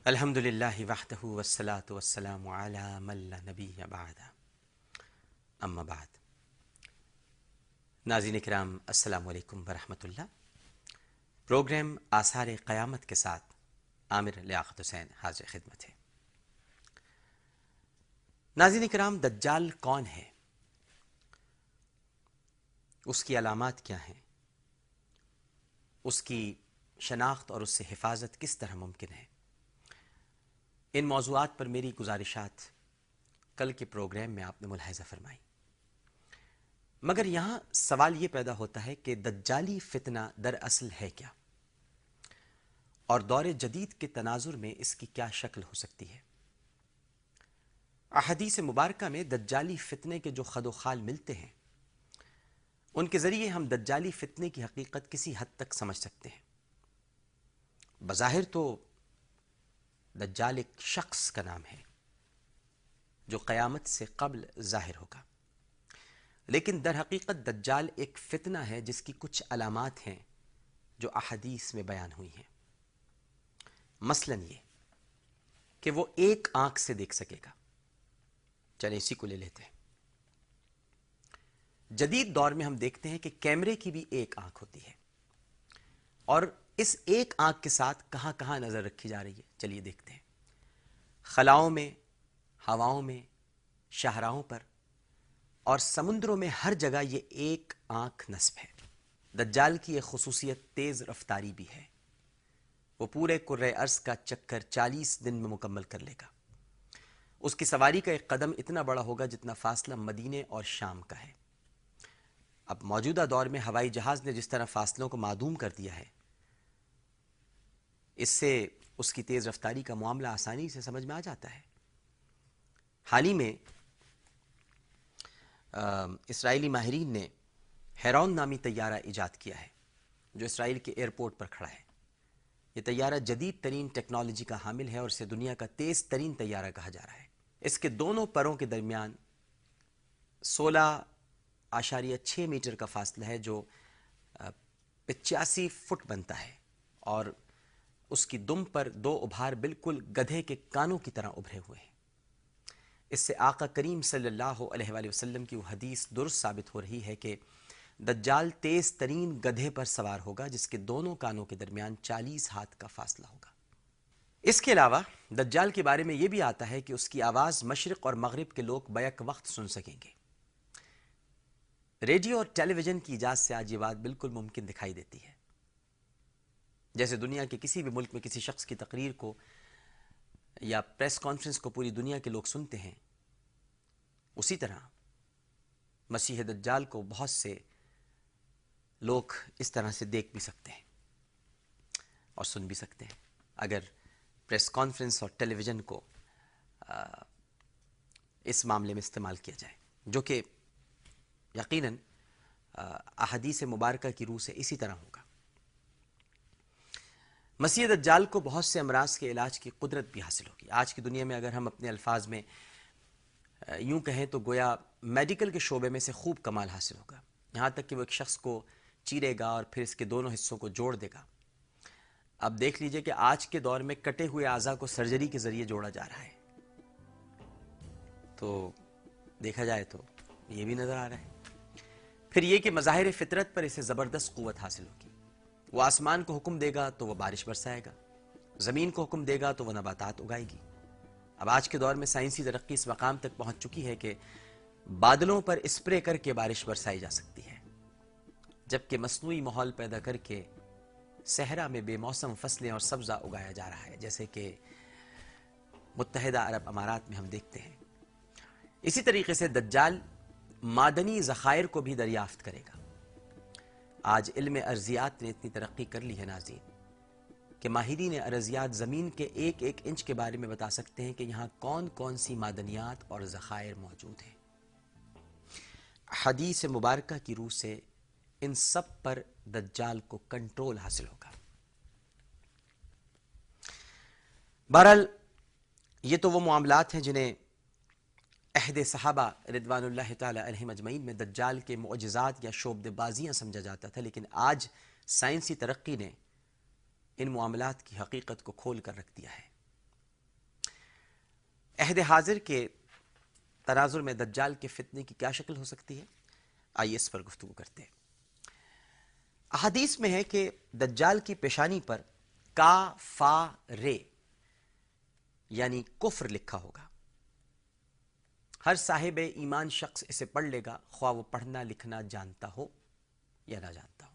الحمد للہ وحدہ والصلاة والسلام علی من لا نبی بعد اما بعد. ناظرین کرام السلام علیکم ورحمۃ اللہ. پروگرام آثار قیامت کے ساتھ عامر لیاقت حسین حاضر خدمت ہے. ناظرین کرام، دجال کون ہے؟ اس کی علامات کیا ہیں؟ اس کی شناخت اور اس سے حفاظت کس طرح ممکن ہے؟ ان موضوعات پر میری گزارشات کل کے پروگرام میں آپ نے ملاحظہ فرمائی. مگر یہاں سوال یہ پیدا ہوتا ہے کہ دجالی فتنہ دراصل ہے کیا، اور دور جدید کے تناظر میں اس کی کیا شکل ہو سکتی ہے؟ احادیث مبارکہ میں دجالی فتنے کے جو خد و خال ملتے ہیں، ان کے ذریعے ہم دجالی فتنے کی حقیقت کسی حد تک سمجھ سکتے ہیں. بظاہر تو دجال ایک شخص کا نام ہے جو قیامت سے قبل ظاہر ہوگا، لیکن در حقیقت دجال ایک فتنہ ہے جس کی کچھ علامات ہیں جو احادیث میں بیان ہوئی ہیں. مثلا یہ کہ وہ ایک آنکھ سے دیکھ سکے گا. چلیں اسی کو لے لیتے ہیں. جدید دور میں ہم دیکھتے ہیں کہ کیمرے کی بھی ایک آنکھ ہوتی ہے، اور اس ایک آنکھ کے ساتھ کہاں کہاں نظر رکھی جا رہی ہے. چلیے دیکھتے ہیں. خلاؤں میں، ہواؤں میں، شاہراہوں پر اور سمندروں میں ہر جگہ یہ ایک آنکھ نصب ہے. دجال کی ایک خصوصیت تیز رفتاری بھی ہے. وہ پورے کرۂ ارض کا چکر 40 دن میں مکمل کر لے گا. اس کی سواری کا ایک قدم اتنا بڑا ہوگا جتنا فاصلہ مدینے اور شام کا ہے. اب موجودہ دور میں ہوائی جہاز نے جس طرح فاصلوں کو معدوم کر دیا ہے، اس سے اس کی تیز رفتاری کا معاملہ آسانی سے سمجھ میں آ جاتا ہے. حال ہی میں اسرائیلی ماہرین نے ہیرون نامی طیارہ ایجاد کیا ہے جو اسرائیل کے ایئرپورٹ پر کھڑا ہے. یہ طیارہ جدید ترین ٹیکنالوجی کا حامل ہے اور اسے دنیا کا تیز ترین طیارہ کہا جا رہا ہے. اس کے دونوں پروں کے درمیان 16.6 میٹر کا فاصلہ ہے جو 85 فٹ بنتا ہے، اور اس کی دم پر 2 ابھار بالکل گدھے کے کانوں کی طرح ابھرے ہوئے ہیں. اس سے آقا کریم صلی اللہ علیہ وآلہ وسلم کی وہ حدیث درست ثابت ہو رہی ہے کہ دجال تیز ترین گدھے پر سوار ہوگا جس کے دونوں کانوں کے درمیان 40 ہاتھ کا فاصلہ ہوگا. اس کے علاوہ دجال کے بارے میں یہ بھی آتا ہے کہ اس کی آواز مشرق اور مغرب کے لوگ بیک وقت سن سکیں گے. ریڈیو اور ٹیلی ویژن کی ایجاد سے آج یہ بات بالکل ممکن دکھائی دیتی ہے. جیسے دنیا کے کسی بھی ملک میں کسی شخص کی تقریر کو یا پریس کانفرنس کو پوری دنیا کے لوگ سنتے ہیں، اسی طرح مسیح دجال کو بہت سے لوگ اس طرح سے دیکھ بھی سکتے ہیں اور سن بھی سکتے ہیں اگر پریس کانفرنس اور ٹیلی ویژن کو اس معاملے میں استعمال کیا جائے، جو کہ یقیناً احادیث مبارکہ کی روح سے اسی طرح ہوگا. مسیح دجال کو بہت سے امراض کے علاج کی قدرت بھی حاصل ہوگی. آج کی دنیا میں اگر ہم اپنے الفاظ میں یوں کہیں تو گویا میڈیکل کے شعبے میں سے خوب کمال حاصل ہوگا، یہاں تک کہ وہ ایک شخص کو چیرے گا اور پھر اس کے دونوں حصوں کو جوڑ دے گا. اب دیکھ لیجئے کہ آج کے دور میں کٹے ہوئے اعضاء کو سرجری کے ذریعے جوڑا جا رہا ہے، تو دیکھا جائے تو یہ بھی نظر آ رہا ہے. پھر یہ کہ مظاہر فطرت پر اسے زبردست قوت حاصل ہوگی. وہ آسمان کو حکم دے گا تو وہ بارش برسائے گا، زمین کو حکم دے گا تو وہ نباتات اگائے گی. اب آج کے دور میں سائنسی ترقی اس مقام تک پہنچ چکی ہے کہ بادلوں پر اسپرے کر کے بارش برسائی جا سکتی ہے، جبکہ مصنوعی ماحول پیدا کر کے صحرا میں بے موسم فصلیں اور سبزہ اگایا جا رہا ہے، جیسے کہ متحدہ عرب امارات میں ہم دیکھتے ہیں. اسی طریقے سے دجال معدنی ذخائر کو بھی دریافت کرے گا. آج علم ارضیات نے اتنی ترقی کر لی ہے ناظرین کہ ماہرین ارضیات زمین کے ایک ایک انچ کے بارے میں بتا سکتے ہیں کہ یہاں کون کون سی معدنیات اور ذخائر موجود ہیں. حدیث مبارکہ کی روح سے ان سب پر دجال کو کنٹرول حاصل ہوگا. بہرحال یہ تو وہ معاملات ہیں جنہیں عہد صحابہ رضوان اللہ تعالی علیہم اجمعین میں دجال کے معجزات یا شعبدے بازیاں سمجھا جاتا تھا، لیکن آج سائنسی ترقی نے ان معاملات کی حقیقت کو کھول کر رکھ دیا ہے. عہد حاضر کے تناظر میں دجال کے فتنے کی کیا شکل ہو سکتی ہے؟ آئیے اس پر گفتگو کرتے ہیں۔ احادیث میں ہے کہ دجال کی پیشانی پر کا فا رے یعنی کفر لکھا ہوگا۔ ہر صاحب ایمان شخص اسے پڑھ لے گا، خواہ وہ پڑھنا لکھنا جانتا ہو یا نہ جانتا ہو۔